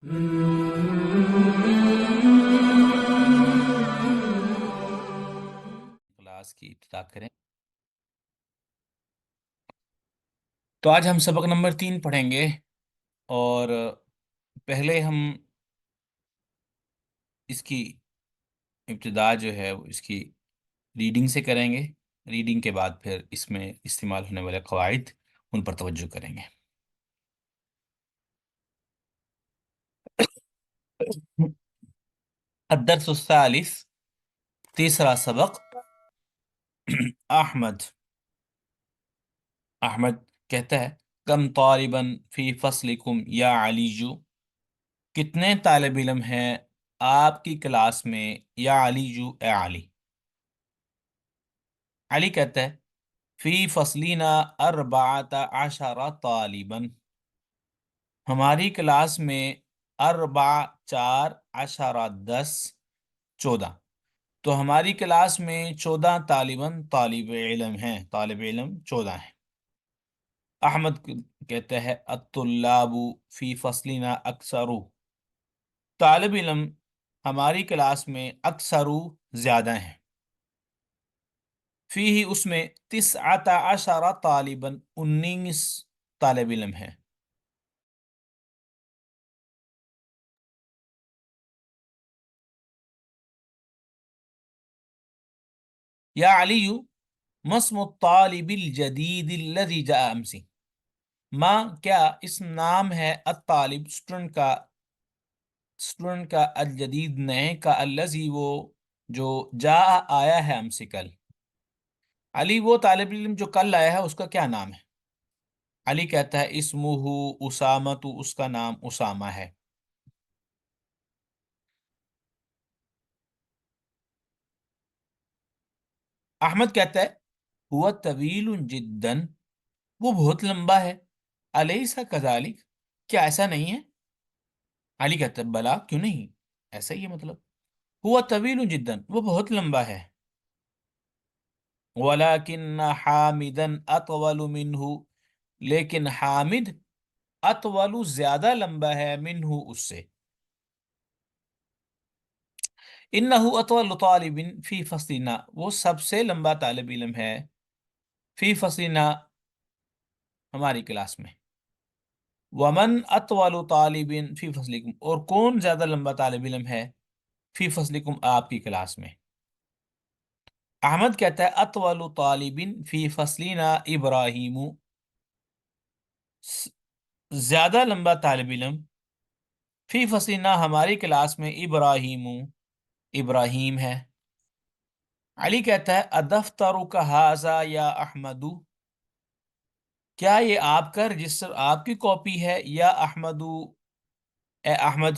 Class کی ابتدا کریں تو آج ہم سبق نمبر 3 پڑھیں گے، اور پہلے ہم اس کی ابتدا جو ہے وہ اس کی ریڈنگ سے کریں گے۔ ریڈنگ کے بعد پھر اس میں استعمال ہونے والے قواعد ان پر توجہ کریں گے۔ الدرس الثالث، تیسرا سبق۔ احمد احمد کہتا ہے کم طالبا فی فصلکم یا علی جو، کتنے طالب علم ہیں آپ کی کلاس میں یا علی جو، اے علی۔ علی کہتا ہے فی فصلینا اربعۃ عشر طالبا، ہماری کلاس میں اربع، چار، عشرہ، 10، 14، تو ہماری کلاس میں 14 طالب علم ہیں، طالب علم 14 ہیں۔ احمد کہتا ہے الطلاب فی فصلنا اکثر، طالب علم ہماری کلاس میں اکثر زیادہ ہیں، فی ہی اس میں 19 طالبا، 19 طالب علم ہیں۔ یا علی ما اسم الطالب الجدید الذي جاء امسی، ماں کیا اس نام ہے الطالب اسٹوڈنٹ کا الجدید نئے کا، الذی وہ جو جاء آیا ہے ہم سے کل۔ علی وہ طالب علم جو کل آیا ہے اس کا کیا نام ہے؟ علی کہتا ہے اسمہ اسامہ، اس کا نام اسامہ ہے۔ احمد کہتا ہے ہوا طویل جدا، وہ بہت لمبا ہے، الیس کذالک، کیا ایسا نہیں ہے؟ علی کہتا ہے بلا، کیوں نہیں، ایسا ہی ہے مطلب، ہوا طویل جدا، وہ بہت لمبا ہے، ولیکن حامدا اطول منہ، لیکن حامد اطول زیادہ لمبا ہے، منہ اس سے۔ انہ اطول طالب فی فصلنا، وہ سب سے لمبا طالب علم ہے، فی فصلنا ہماری کلاس میں۔ ومن اطول طالب فی فصلکم، اور کون زیادہ لمبا طالب علم ہے فی فصلکم، آپ کی کلاس میں؟ احمد کہتا ہے اطول طالب فی فصلنا ابراہیم، زیادہ لمبا طالب علم فی فصلنا ہماری کلاس میں ابراہیم، ابراہیم ہے۔ علی کہتا ہے ادفترک ھذا یا احمد، کیا یہ آپ کا رجسٹر، آپ کی کاپی ہے، یا احمد، اے احمد؟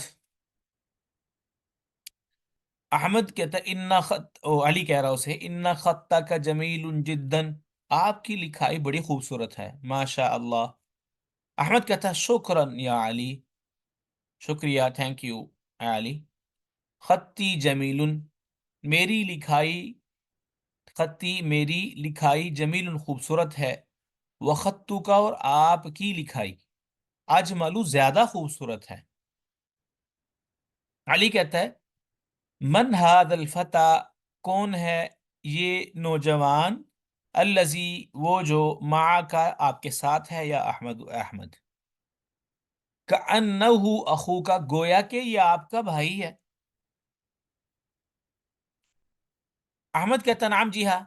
احمد کہتا ہے ان خط، علی کہہ رہا اسے ان خطک جمیل جدا، آپ کی لکھائی بڑی خوبصورت ہے، ماشاء اللہ۔ احمد کہتا ہے شکرا یا علی، شکریہ، تھینک یو اے علی۔ خطی جمیل، میری لکھائی، خطی میری لکھائی، جمیل خوبصورت ہے، وخطو کا، اور آپ کی لکھائی، اجملو زیادہ خوبصورت ہے۔ علی کہتا ہے من ہاد الفتى، کون ہے یہ نوجوان، الذی وہ جو، معک آپ کے ساتھ ہے، یا احمد، احمد، کأنہ اخوک، گویا کہ یہ آپ کا بھائی ہے۔ احمد کہتا نام، جی ہاں،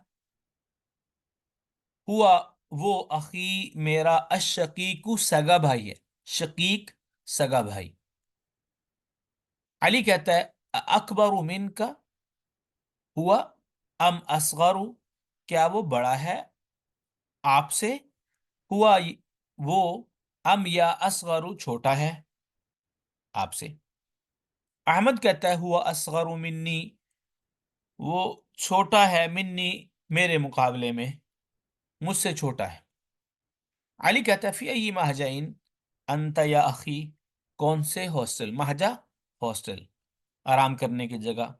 ہوا وہ، اخی میرا، الشقیق سگا بھائی ہے، شقیق سگا بھائی۔ علی کہتا ہے اکبر من کا، ہوا، ام اصغر، کیا وہ بڑا ہے آپ سے، ہوا وہ، ام یا اصغر چھوٹا ہے آپ سے۔ احمد کہتا ہے ہوا اصغر منی، وہ چھوٹا ہے، منی میرے مقابلے میں، مجھ سے چھوٹا ہے۔ علی کہتا ہے فی ای مہجعین انت یا اخی، کون سے ہاسٹل، مہجع ہاسٹل، آرام کرنے کی جگہ،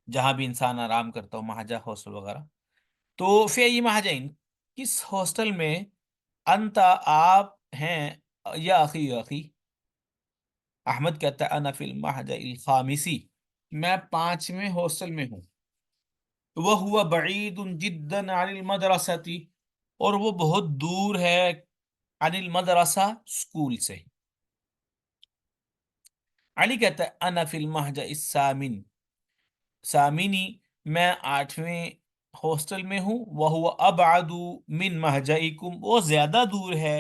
جہاں بھی انسان آرام کرتا ہو، مہجع ہاسٹل وغیرہ۔ تو فی ای مہجعین، کس ہاسٹل میں، انت آپ ہیں، یا اخی، یا اخی، احمد کہتا ہے انا فی المہجع الخامسی، میں 5ویں ہاسٹل میں ہوں، وہو بعید جدا عن المدرسۃ، اور وہ بہت دور ہے عن المدرسہ اسکول سے۔ علی کہتا ہے انا فی المہجع الثامن سامنی، میں 8ویں ہاسٹل میں ہوں، وہو ابعد من مہجعکم، وہ زیادہ دور ہے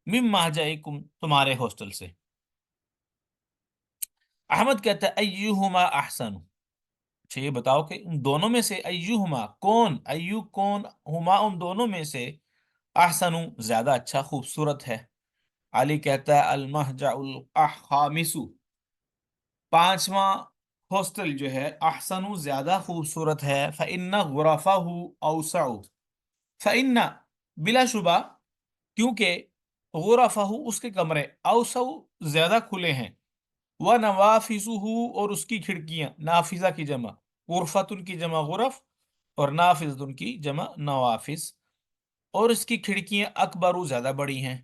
من مہجعکم، تمہارے ہاسٹل سے۔ احمد کہتا ہے ایہما احسن، اچھا یہ بتاؤ کہ ان دونوں میں سے ایہما کون، ایو کون، ہما ان دونوں میں سے، احسن زیادہ اچھا خوبصورت ہے۔ علی کہتا ہے المہجع الخامس، 5واں ہاسٹل جو ہے، احسن زیادہ خوبصورت ہے، فإن غرفہ اوسع، فإن بلا شبہ، کیونکہ غرفہ اس کے کمرے، اوسع زیادہ کھلے ہیں، ونوافذہ اور اس کی کھڑکیاں، نافذہ کی جمع غرفتن کی جمع غرف، اور نافذن کی جمع نوافذ، اور اس کی کھڑکیاں اکبر زیادہ بڑی ہیں،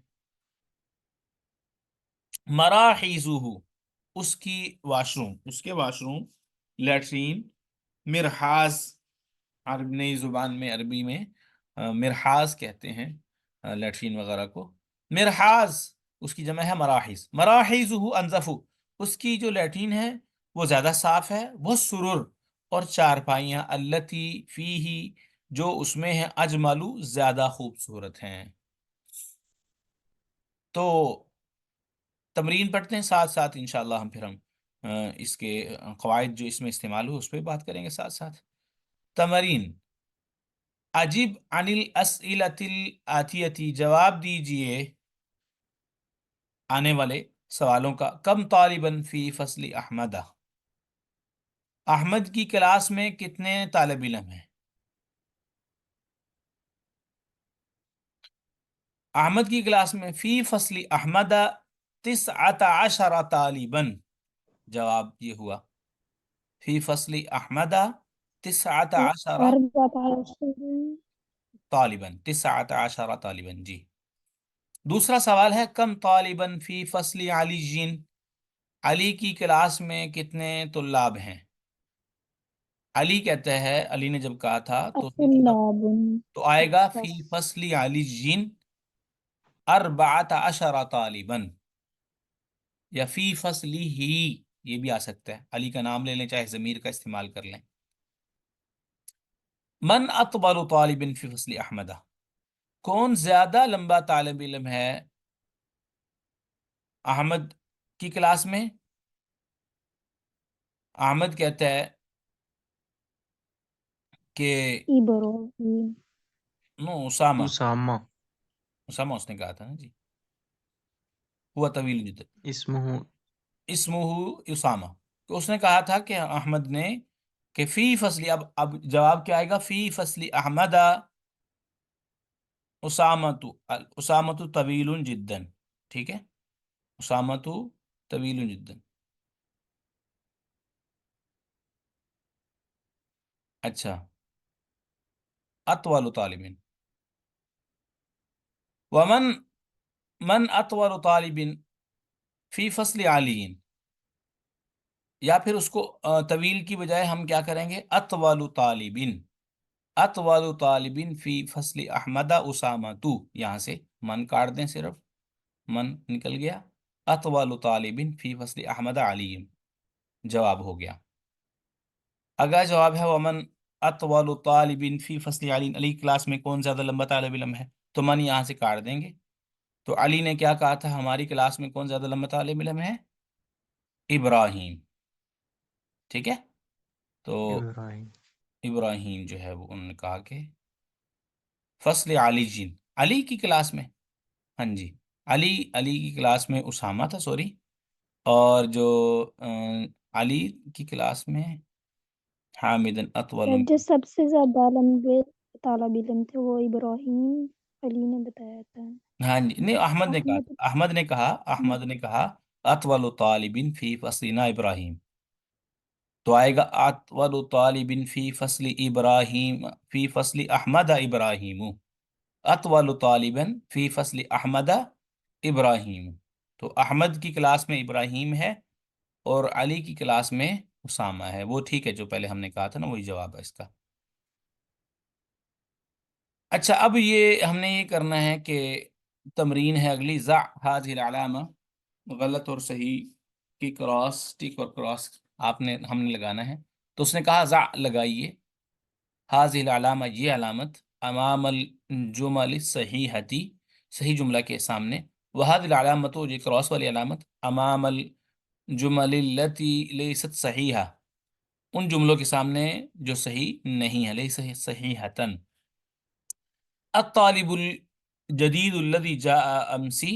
مراحیزہ اس کی واش روم، اس کے واش روم، لیٹرین، مرحاض، عربی نئی زبان میں، عربی میں مرحاض کہتے ہیں لیٹرین وغیرہ کو، مرحاض اس کی جمع ہے مراحیز، مراحیزہ انظف، اس کی جو لیٹرین ہے وہ زیادہ صاف ہے، وہ سرر اور چارپائیاں، التی فیہی جو اس میں ہیں، اجملو زیادہ خوبصورت ہیں۔ تو تمرین پڑھتے ہیں ساتھ ساتھ، انشاءاللہ ہم اس کے قواعد جو اس میں استعمال ہو اس پہ بات کریں گے ساتھ ساتھ۔ تمرین، عجیب عن الاسئلۃ الآتیۃ، جواب دیجئے آنے والے سوالوں کا، کم طالباً فی فصل احمد، احمد کی کلاس میں کتنے طالب علم ہیں؟ احمد کی کلاس میں فی فصل احمد 19 طالباً، جواب یہ ہوا فی فصل احمد 19 14 طالباً، 19 طالباً، جی۔ دوسرا سوال ہے کم طالباً فی فصل علی جین، علی کی کلاس میں کتنے طلاب ہیں؟ علی کہتا ہے، علی نے جب کہا تھا تو اس نے جواب، طلاب تو آئے گا فی بس فصل علی جین 14 طالباً، یا فی فصلی ہی، یہ بھی آ سکتا ہے، علی کا نام لے لیں چاہے ضمیر کا استعمال کر لیں۔ من اطول طالب فی فصل احمد، کون زیادہ لمبا طالب علم ہے احمد کی کلاس میں؟ احمد کہتا ہے کہ ابراہیم نو، اسامہ، اسامہ اسامہ اس نے کہا تھا نا جی، ہوا طویل جدا، اسمہ اسمہ اسامہ، تو اس نے کہا تھا کہ احمد نے کہ فی فصلی، اب جواب کیا آئے گا، فی فصل احمد اسامت، اسامت طویل جدا، ٹھیک ہے، اسامت طویل جدا۔ اچھا، اطول طالب، من اطول طالب فی فصل علی، یا پھر اس کو طویل کی بجائے ہم کیا کریں گے، اطول طالب، اطول طالب فی فصل احمد اسامہ، یہاں سے من کاٹ دیں، صرف من نکل گیا، اطول طالب فی فصل احمد علی، جواب ہو گیا۔ اگلا جواب ہے ومن اطول طالب فی فصل علی، علی کلاس میں کون زیادہ لمبا طالب علم ہے، تو من یہاں سے کاٹ دیں گے، تو علی نے کیا کہا تھا، ہماری کلاس میں کون زیادہ لمبا طالب علم ہے؟ ابراہیم، ٹھیک ہے، تو ابراہیم ابراہیم جو ہے وہ انہوں نے کہا کہ فصل علی جین، علی کی کلاس میں، ہاں جی، علی کی کلاس میں اسامہ تھا، سوری، اور جو علی کی کلاس میں حامد اطول، جو سب سے زیادہ لمبے طالب علم تھے وہ ابراہیم، علی نے بتایا تھا ہاں جی، نہیں، احمد نے کہا احمد۔ تھا، احمد نے کہا اطول طالب فی فصلنا ابراہیم، تو آئے گا اطول طالب فی فصل ابراہیم، فی فصل احمد ابراہیم، اطول طالبا فی فصل احمد ابراہیم، تو احمد کی کلاس میں ابراہیم ہے اور علی کی کلاس میں اسامہ ہے، وہ ٹھیک ہے، جو پہلے ہم نے کہا تھا نا وہی جواب ہے اس کا۔ اچھا اب یہ ہم نے یہ کرنا ہے کہ تمرین ہے اگلی، ضع هذه العلامہ، غلط اور صحیح کی کراس، ٹک اور کراس ہم نے لگانا ہے۔ تو اس نے کہا ضع لگائیے، هذه العلامہ یہ علامت، امام الجمل الصحیحتی صحیح جملہ کے سامنے، وهذه العلامت یہ کراس والی علامت، امام الجمل التي لیست صحیحہ ان جملوں کے سامنے جو صحیح نہیں ہے، لیس صحیحتن۔ الطالب الجدید الذي جاء امسی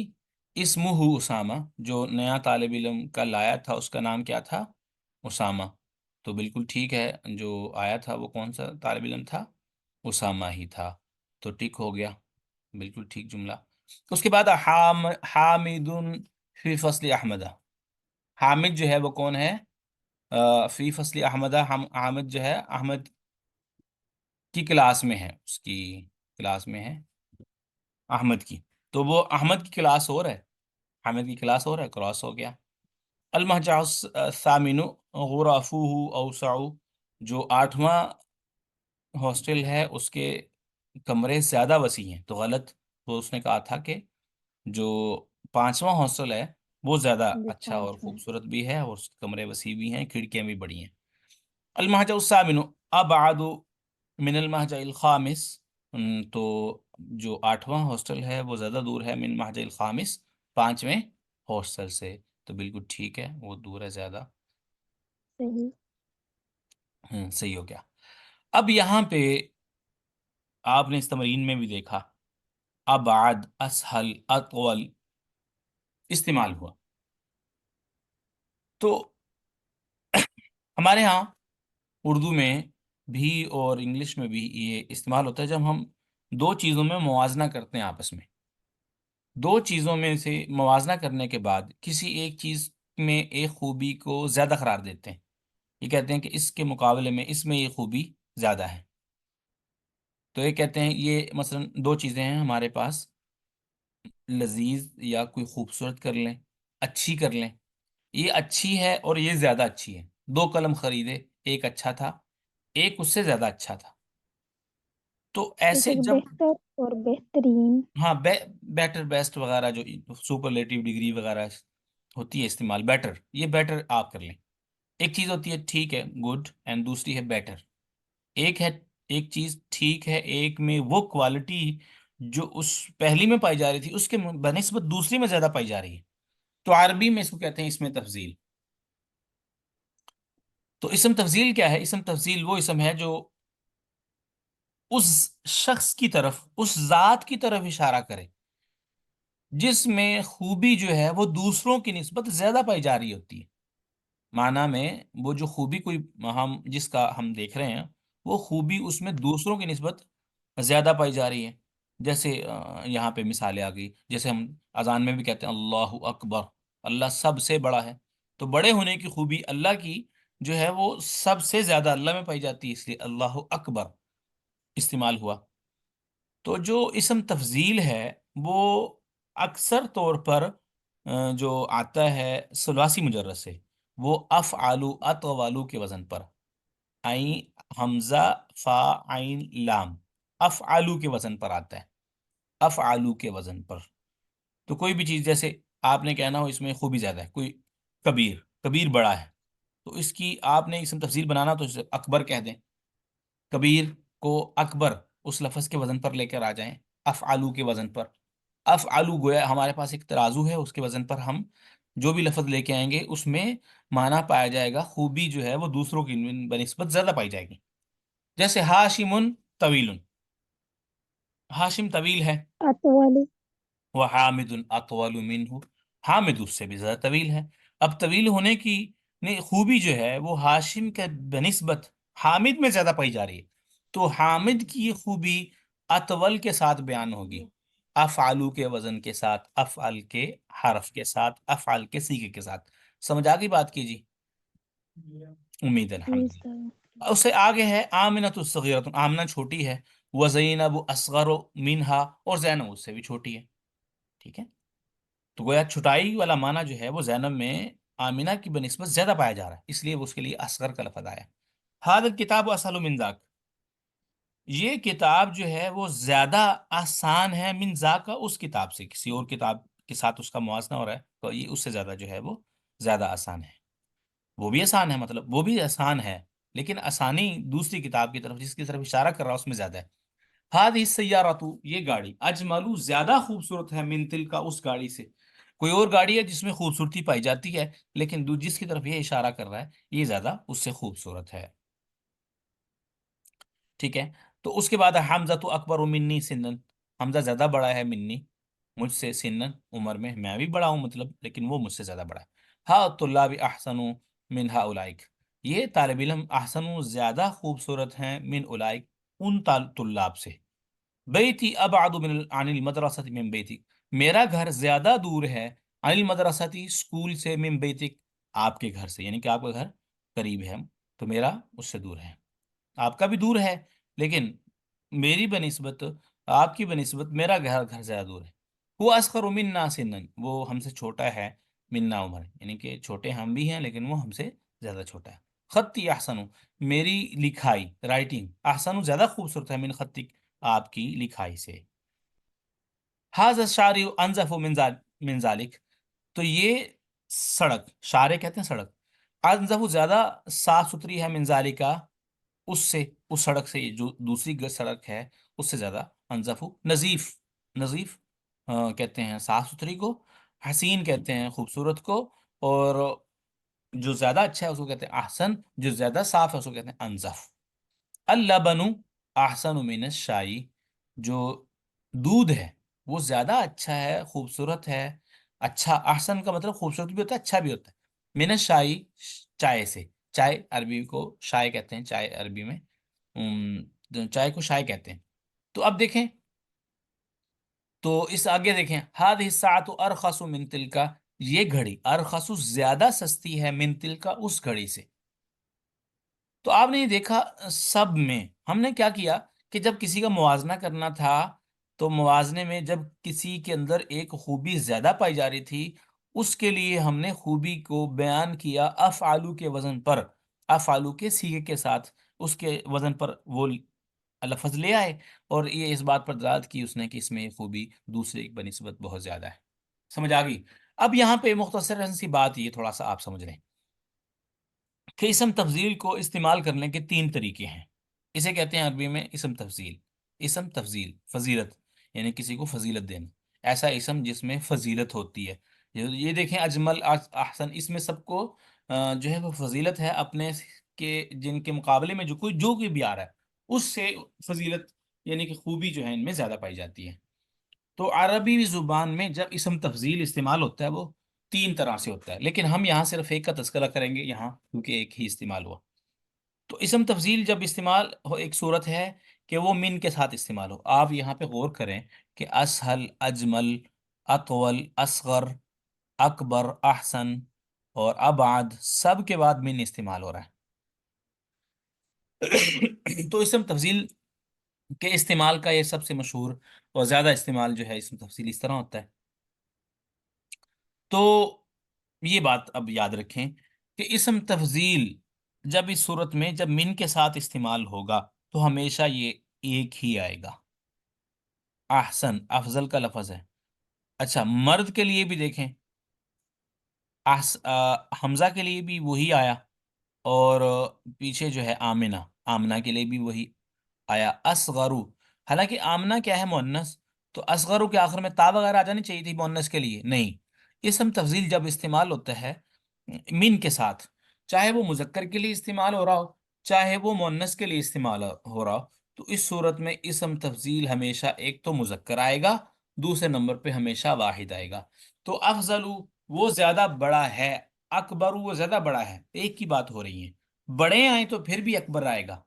اسمہ اسامہ، جو نیا طالب علم کل آیا تھا اس کا نام کیا تھا؟ اسامہ۔ تو بالکل ٹھیک ہے، جو آیا تھا وہ کون سا طالب علم تھا؟ اسامہ ہی تھا، تو ٹک ہو گیا، بالکل ٹھیک جملہ۔ اس کے بعد حامد فی فصل احمد، حامد جو ہے وہ کون ہے؟ فی فصل احمد، حامد جو ہے احمد کی کلاس میں ہے، اس کی کلاس میں ہے احمد کی، تو وہ احمد کی کلاس اور ہے، حامد کی کلاس اور ہے، کراس ہو گیا۔ المہجع الثامن غرفوہ اوسع، جو 8واں ہاسٹل ہے اس کے کمرے زیادہ وسیع ہیں، تو غلط، تو اس نے کہا تھا کہ جو 5واں ہاسٹل ہے وہ زیادہ جو اچھا اور 5 میں خوبصورت بھی ہے، اور اس کے کمرے وسیع بھی ہیں، کھڑکیاں بھی بڑی ہیں۔ المہجع الثامن ابعد من المہجع الخامس، تو جو 8واں ہاسٹل ہے وہ زیادہ دور ہے من مہجع الخامس 5ویں ہاسٹل سے، تو بالکل ٹھیک ہے، وہ دور ہے زیادہ۔ صحیح۔ صحیح ہو گیا۔ اب یہاں پہ آپ نے اس تمرین میں بھی دیکھا ابعد، اسہل، اطول استعمال ہوا، تو ہمارے ہاں اردو میں بھی اور انگلش میں بھی یہ استعمال ہوتا ہے جب ہم دو چیزوں میں موازنہ کرتے ہیں آپس میں، دو چیزوں میں سے موازنہ کرنے کے بعد کسی ایک چیز میں ایک خوبی کو زیادہ قرار دیتے ہیں، یہ کہتے ہیں کہ اس کے مقابلے میں اس میں یہ خوبی زیادہ ہے، تو یہ کہتے ہیں یہ مثلا دو چیزیں ہیں ہمارے پاس، لذیذ یا کوئی خوبصورت کر لیں، اچھی کر لیں، یہ اچھی ہے اور یہ زیادہ اچھی ہے، دو قلم خریدے، ایک اچھا تھا، ایک اس سے زیادہ اچھا تھا، تو جیسے ایسے کہ جب بہتر اور بہترین۔ ہاں بیٹر بیسٹ وغیرہ جو سپرلیٹیو ڈگری وغیرہ ہوتی ہے استعمال، بیٹر، یہ بیٹر آپ کر لیں، ایک چیز ہوتی ہے ٹھیک ہے گڈ، اینڈ دوسری ہے بیٹر، ایک ہے ایک چیز ٹھیک ہے، ایک میں وہ کوالٹی جو اس پہلی میں پائی جا رہی تھی اس کے بنسبت دوسری میں زیادہ پائی جا رہی ہے، تو عربی میں اس کو کہتے ہیں اسم تفضیل۔ تو اسم تفضیل کیا ہے؟ اسم تفضیل وہ اسم ہے جو اس شخص کی طرف، اس ذات کی طرف اشارہ کرے جس میں خوبی جو ہے وہ دوسروں کی نسبت زیادہ پائی جا رہی ہوتی ہے، معنی میں وہ جو خوبی کوئی ہم جس کا ہم دیکھ رہے ہیں وہ خوبی اس میں دوسروں کی نسبت زیادہ پائی جا رہی ہے، جیسے یہاں پہ مثالیں آ گئی، جیسے ہم اذان میں بھی کہتے ہیں اللہ اکبر، اللہ سب سے بڑا ہے، تو بڑے ہونے کی خوبی اللہ کی جو ہے وہ سب سے زیادہ اللہ میں پائی جاتی ہے، اس لیے اللہ اکبر استعمال ہوا۔ تو جو اسم تفضیل ہے وہ اکثر طور پر جو آتا ہے ثلاثی مجرد سے، وہ افعالو اطوالو کے وزن پر، عین حمزہ فا عین لام، افعالو کے وزن پر آتا ہے، افعالو کے وزن پر، تو کوئی بھی چیز جیسے آپ نے کہنا ہو اس میں خوبی زیادہ ہے، کوئی کبیر، کبیر بڑا ہے، تو اس کی آپ نے اسم تفضیل بنانا تو اسے اکبر کہہ دیں، کبیر کو اکبر اس لفظ کے وزن پر لے کر آ جائیں، افعالو کے وزن پر، افعالو گویا ہمارے پاس ایک ترازو ہے، اس کے وزن پر ہم جو بھی لفظ لے کے آئیں گے اس میں معنی پایا جائے گا، خوبی جو ہے وہ دوسروں کی بنسبت زیادہ پائی جائے گی، جیسے ہاشم طویل، ہاشم طویل ہے، اطول۔ وہ حامد اطول منہ، حامد اس سے بھی زیادہ طویل ہے، اب طویل ہونے کی خوبی جو ہے وہ ہاشم کے بنسبت حامد میں زیادہ پائی جا رہی ہے، تو حامد کی یہ خوبی اطول کے ساتھ بیان ہوگی، افعالو کے وزن کے ساتھ، افعل کے حرف کے ساتھ، افعل کے سیغے کے ساتھ، سمجھ آ گئی بات کی جی؟ امید ہے، جی الحمدللہ۔ اس سے آگے ہے آمنۃ الصغیرۃ، آمنہ چھوٹی ہے، وزینب اصغر منہا، اور زینب اس سے بھی چھوٹی ہے، ٹھیک ہے، تو گویا چھٹائی والا معنی جو ہے وہ زینب میں آمینہ کی بنسبت زیادہ پایا جا رہا ہے، اس لیے وہ اس کے لیے اصغر کا لفظ آیا۔ حاضر کتاب اسهل من ذاک، یہ کتاب جو ہے وہ زیادہ آسان ہے من ذاک کا، اس کتاب سے، کسی اور کتاب کے ساتھ اس کا موازنہ ہو رہا ہے تو یہ اس سے زیادہ جو ہے وہ زیادہ آسان ہے۔ وہ بھی آسان ہے، مطلب وہ بھی آسان ہے، لیکن آسانی دوسری کتاب کی طرف جس کی طرف اشارہ کر رہا اس میں زیادہ ہے۔ ہادی السیارۃ، یہ گاڑی، اجملو زیادہ خوبصورت ہے، من تلک کا، اس گاڑی سے۔ کوئی اور گاڑی ہے جس میں خوبصورتی پائی جاتی ہے، لیکن جس کی طرف یہ اشارہ کر رہا ہے یہ زیادہ اس سے خوبصورت ہے، ٹھیک ہے۔ تو اس کے بعد حمزہ تو اکبر منی سنن، حمزہ زیادہ بڑا ہے منی، مجھ سے، سنن عمر میں بھی بڑا ہوں مطلب، لیکن وہ مجھ سے زیادہ بڑا ہے۔ ہا طلاب احسن من ہؤلاء، یہ طالب علم احسن زیادہ خوبصورت ہیں، من اولئک ان طلاب سے۔ بیتی ابعد عن المدرسۃ من بیتک، میرا گھر زیادہ دور ہے، عن المدرسۃ اسکول سے، من بیتک آپ کے گھر سے، یعنی کہ آپ کا گھر قریب ہے تو میرا اس سے دور ہے، آپ کا بھی دور ہے لیکن میری بنسبت، آپ کی بنسبت میرا گھر زیادہ دور ہے۔ وہ اصغر منا سنا، وہ ہم سے چھوٹا ہے، منا عمر، یعنی کہ چھوٹے ہم بھی ہیں لیکن وہ ہم سے زیادہ چھوٹا ہے۔ خطی احسن، میری لکھائی، رائٹنگ، احسن زیادہ خوبصورت ہے، من خطی آپ کی لکھائی سے۔ حاضر شارع انظف من ذالک، تو یہ سڑک، شارع کہتے ہیں سڑک، انظف زیادہ صاف ستھری ہے، من ذالکا اس سے، اس سڑک سے، جو دوسری سڑک ہے اس سے زیادہ، انظف نظیف، نظیف کہتے ہیں صاف ستھری کو، حسین کہتے ہیں خوبصورت کو، اور جو زیادہ اچھا ہے اس کو کہتے ہیں احسن، جو زیادہ صاف ہے اس کو کہتے ہیں انظف۔ اللبن احسن من الشائی، جو دودھ ہے وہ زیادہ اچھا ہے، خوبصورت ہے، اچھا، احسن کا مطلب خوبصورت بھی ہوتا ہے، اچھا بھی ہوتا ہے، من الشائی چائے سے، چائے عربی کو شائے کہتے ہیں، چائے عربی میں چائے کو شائے کہتے ہیں۔ تو اب دیکھیں، تو اس آگے دیکھیں، ہاد الساعۃ ارخص من تلک، یہ گھڑی ارخص زیادہ سستی ہے، من تلک اس گھڑی سے۔ تو آپ نے یہ دیکھا، سب میں ہم نے کیا کیا کہ جب کسی کا موازنہ کرنا تھا تو موازنے میں جب کسی کے اندر ایک خوبی زیادہ پائی جا رہی تھی اس کے لیے ہم نے خوبی کو بیان کیا افعالو کے وزن پر، افعالو کے سیغے کے ساتھ، اس کے وزن پر وہ لفظ لے آئے، اور یہ اس بات پر دلالت کی اس نے کہ اس میں یہ خوبی دوسرے کی بنسبت بہت زیادہ ہے۔ سمجھ آ گئی؟ اب یہاں پہ مختصر سی بات یہ تھوڑا سا آپ سمجھ لیں کہ اسم تفضیل کو استعمال کرنے کے تین طریقے ہیں۔ اسے کہتے ہیں عربی میں اسم تفضیل، اسم تفضیل فضیلت، یعنی کسی کو فضیلت دینا، ایسا اسم جس میں فضیلت ہوتی ہے۔ یہ دیکھیں اجمل، احسن، اس میں سب کو جو ہے وہ فضیلت ہے، اپنے کے جن کے مقابلے میں جو کوئی بھی آ رہا ہے اس سے فضیلت یعنی کہ خوبی جو ہے ان میں زیادہ پائی جاتی ہے۔ تو عربی زبان میں جب اسم تفضیل استعمال ہوتا ہے وہ تین طرح سے ہوتا ہے، لیکن ہم یہاں صرف ایک کا تذکرہ کریں گے یہاں کیونکہ ایک ہی استعمال ہوا۔ تو اسم تفضیل جب استعمال ہو، ایک صورت ہے کہ وہ من کے ساتھ استعمال ہو۔ آپ یہاں پہ غور کریں کہ اسہل، اجمل، اطول، اصغر، اکبر، احسن اور ابعد، سب کے بعد من استعمال ہو رہا ہے۔ تو اسم تفضیل کے استعمال کا یہ سب سے مشہور اور زیادہ استعمال جو ہے اسم تفصیل اس طرح ہوتا ہے۔ تو یہ بات اب یاد رکھیں کہ اسم تفضیل جب اس صورت میں جب من کے ساتھ استعمال ہوگا تو ہمیشہ یہ ایک ہی آئے گا، احسن افضل کا لفظ ہے۔ اچھا، مرد کے لیے بھی دیکھیں، حمزہ کے لیے بھی وہی آیا، اور پیچھے جو ہے آمنہ، آمنہ کے لیے بھی وہی آیا، اصغرو، حالانکہ آمنہ کیا ہے مؤنث، تو اصغرو کے آخر میں تا وغیرہ آ جانی چاہیے تھی مؤنث کے لیے، نہیں۔ اسم تفضیل جب استعمال ہوتا ہے من کے ساتھ، چاہے وہ مذکر کے لیے استعمال ہو رہا ہو چاہے وہ مؤنث کے لیے استعمال ہو رہا ہو، تو اس صورت میں اسم تفضیل ہمیشہ ایک تو مذکر آئے گا، دوسرے نمبر پہ ہمیشہ واحد آئے گا۔ تو افضل وہ زیادہ بڑا ہے، اکبر وہ زیادہ بڑا ہے، ایک کی بات ہو رہی ہے، بڑے آئیں تو پھر بھی اکبر آئے گا۔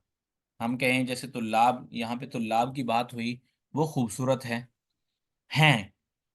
ہم کہیں جیسے طلاب، یہاں پہ طلاب کی بات ہوئی، وہ خوبصورت ہیں،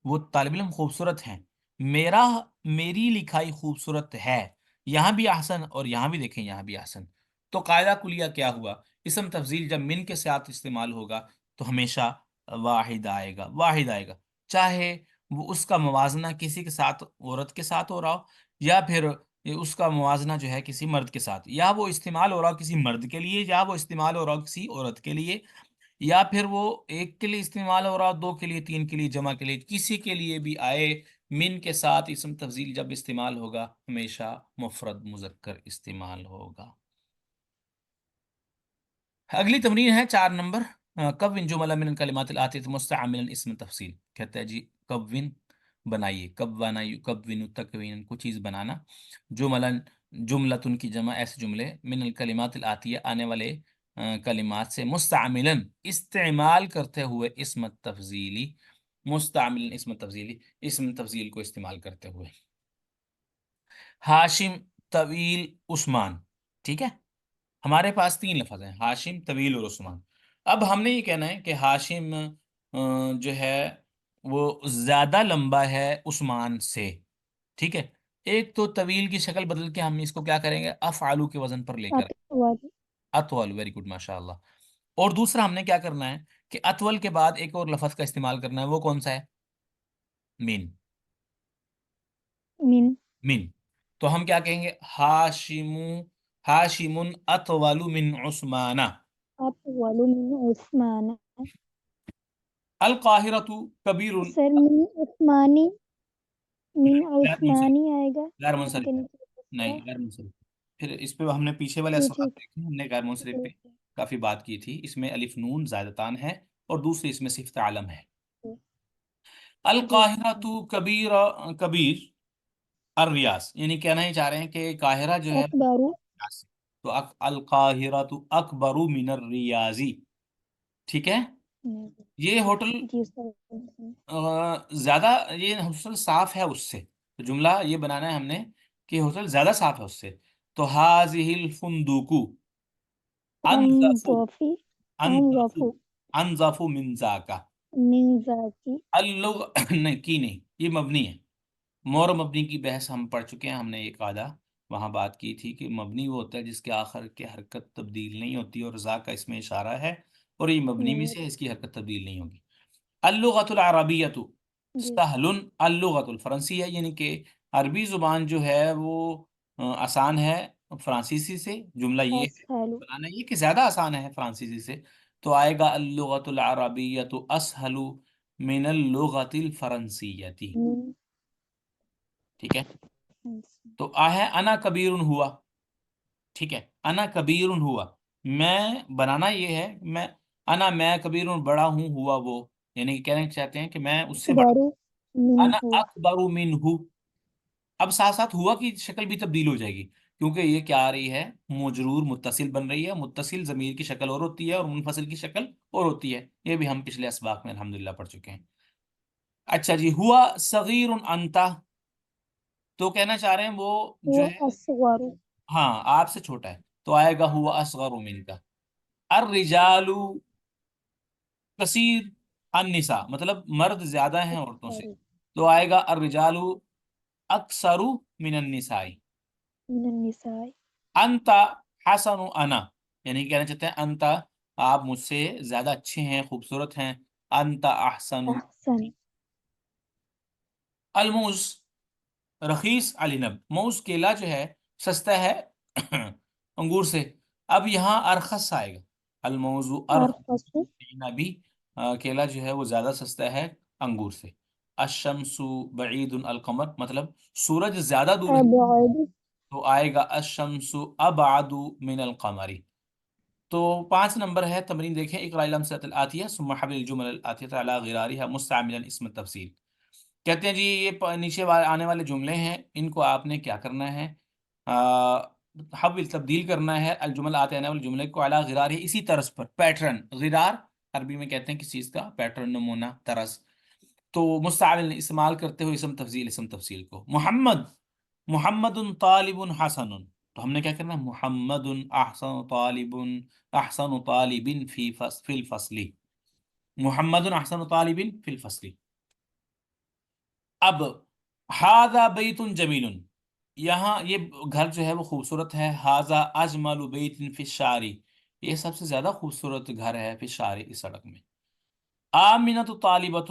وہ طالب علم خوبصورت ہیں، میری لکھائی خوبصورت ہے، یہاں بھی احسن اور یہاں بھی دیکھیں یہاں بھی احسن۔ تو قاعدہ کلیہ کیا ہوا، اسم تفضیل جب من کے ساتھ استعمال ہوگا تو ہمیشہ واحد آئے گا، واحد آئے گا، چاہے وہ اس کا موازنہ کسی کے ساتھ عورت کے ساتھ ہو رہا ہو، یا پھر اس کا موازنہ جو ہے کسی مرد کے ساتھ، یا وہ استعمال ہو رہا ہو کسی مرد کے لیے، یا وہ استعمال ہو رہا ہو کسی عورت کے لیے، یا پھر وہ ایک کے لیے استعمال ہو رہا ہو، دو کے لیے، تین کے لیے، جمع کے لیے، کسی کے لیے بھی آئے، من کے ساتھ اسم تفضیل جب استعمال ہوگا ہمیشہ مفرد مذکر استعمال ہوگا۔ اگلی تمرین ہے 4 نمبر، کون جملہ من الکلمات الآتیۃ مستعملا اسم تفصیل، کہتا ہے جی کون بنائیے، کون تکوین کو چیز بنانا، جملا جملتن کی جمع ایسے جملے، من الکلمات الآتیہ آنے والے کلمات سے، مستعملا استعمال کرتے ہوئے، اسم تفضیلی مستعملا اسم تفضیلی اسم تفضیل کو استعمال کرتے ہوئے۔ ہاشم، طویل، عثمان، ٹھیک ہے، ہمارے پاس 3 لفظ ہیں، ہاشم، طویل اور عثمان۔ اب ہم نے یہ کہنا ہے کہ ہاشم جو ہے وہ زیادہ لمبا ہے عثمان سے، ٹھیک ہے۔ ایک تو طویل کی شکل بدل کے ہم اس کو کیا کریں گے، افعلو کے وزن پر لے کر، أطول اطول، ویری گڈ، ماشاء اللہ۔ اور دوسرا ہم نے کیا کرنا ہے کہ اطول کے بعد ایک اور لفظ کا استعمال کرنا ہے، وہ کون سا ہے، من، من من۔ تو ہم کیا کہیں گے، ہاشم، ہاشم اطول من عثمان، أطول من عثمان القاہرۃ کبیر، سر من عثمانی من غیر منصرف، عثمانی آئے گا غیر من کے منصرف، نیچے نہیں کسرہ غیر منصرف۔ پھر اس پہ ہم نے پیچھے والے جی سوالات ٹھیک دیکھے، ہم نے غیر منصرف پہ ہے کافی بات کی تھی، اس میں الف نون زائدتان ہے، اور دوسری اس میں صفت علم ہے۔ جی القاہرۃ کبیر، کبیر الریاض، یعنی کہنا ہی چاہ رہے ہیں کہ قاہرہ جو ہے أكبر ریاض سے، تو القاہرۃ اکبر من الریاضی، ٹھیک ہے۔ یہ ہوٹل جی سر زیادہ، یہ ہوٹل صاف ہے اس سے، تو جملہ یہ بنانا ہے ہم نے کہ ہوٹل زیادہ صاف ہے اس سے، تو هذه الفندق انظف، أنظف انظف، أنظف انظف من ذاك، من ذاك اللغ نہیں کی نہیں، یہ مبنی ہے، مور مبنی کی بحث ہم پڑھ چکے ہیں، ہم نے یہ قاعدہ وہاں بات کی تھی کہ مبنی وہ ہوتا ہے جس کے آخر کے حرکت تبدیل نہیں ہوتی، اور ذا کا اس میں اشارہ ہے، اور یہ مبنی میں سے ہے، اس کی حرکت تبدیل نہیں ہوگی۔ اللغۃ العربیۃ جی سہل، اللغۃ الفرنسی ہے، یعنی کہ عربی زبان جو ہے وہ آسان ہے فرانسیسی سے، جملہ یہ ہے أسهل بنانا یہ کہ زیادہ آسان ہے فرانسیسی سے، تو آئے گا اللغۃ العربیۃ اسہل من اللغۃ الفرنسیۃ، من ٹھیک ہے۔ تو ہے انا کبیر ہوا، ٹھیک ہے، انا کبیر ہوا، میں بنانا یہ ہے، میں کبیر بڑا ہوں، ہوا وہ، یعنی کہ کہنا چاہتے ہیں کہ میں اس سے بڑا، أكبر انا منه اکبر منہ، اب ساتھ ساتھ ہوا کی شکل بھی تبدیل ہو جائے گی، کیونکہ یہ کیا آ رہی ہے، مجرور متصل بن رہی ہے، متصل ضمیر کی شکل اور ہوتی ہے، اور منفصل کی شکل اور ہوتی ہے، یہ بھی ہم پچھلے اسباق میں الحمدللہ پڑھ چکے ہیں۔ اچھا جی، ہوا صغیر انتا، تو کہنا چاہ رہے ہیں وہ جو هو ہے أصغر ہاں آپ سے چھوٹا ہے، تو آئے گا ہوا اصغر من کا۔ الرجال کثیر النساء، مطلب مرد زیادہ ہیں عورتوں سے، أكثر تو آئے گا الرجال اکثر من النساء۔ من النساء انت حسن انا، یعنی کہنا چاہتے ہیں انت آپ مجھ سے زیادہ اچھے ہیں، خوبصورت ہیں، انت احسن۔ أحسن الموز رخیص العنب، موز کیلا جو ہے سستا ہے انگور سے، اب یہاں ارخص آئے گا، الموز ارخص أرخص عنبی، کیلا جو ہے وہ زیادہ سستا ہے انگور سے۔ الشمس بعید القمر، مطلب سورج زیادہ دور ہے، أبعد تو آئے گا الشمس ابعد من القمر۔ تو 5 نمبر ہے تمرین، دیکھیں، اقرأ الامثلۃ الآتیہ ثم حول الجمل الآتیہ علی غرارها مستعملا اسم تفصیل، کہتے ہیں جی یہ نیچے آنے والے جملے ہیں، ان کو آپ نے کیا کرنا ہے، حول تبدیل کرنا ہے، الجمل آتے آنے والے جملے کو علی غرار، اسی طرز پر، پیٹرن، غرار عربی میں کہتے ہیں کس چیز کا، پیٹرن، نمونہ، طرز، تو مستعمل استعمال کرتے ہوئے اسم تفصیل کو، محمد، محمد طالب حسن، تو ہم نے کیا کرنا ہے، محمد احسن طالب، احسن طالب فی الفصل، محمد احسن طالب فی الفصل۔ اب ہاذا بیت جمیل، یہاں یہ گھر جو ہے وہ خوبصورت ہے، ہاذا اجمل بیت فی الشعر، یہ سب سے زیادہ خوبصورت گھر ہے فی الشعر، اس سڑک میں۔ آمنۃ طالبۃ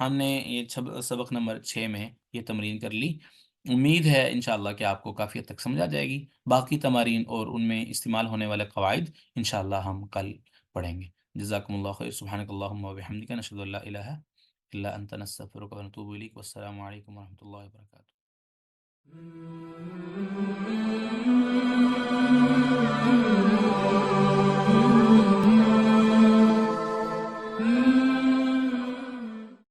ہم نے یہ سبق نمبر 6 میں یہ تمرین کر لی. امید ہے انشاءاللہ کہ آپ کو کافی حد تک سمجھ آ جائے گی. باقی تمارین اور ان میں استعمال ہونے والے قواعد انشاءاللہ ہم کل پڑھیں گے. جزاکم اللہ خیر. سبحانک اللہم و بحمدک، نشہد ان لا الہ الا انت، نستغفرک و نتوب الیک. والسلام علیکم ورحمۃ اللہ وبرکاتہ.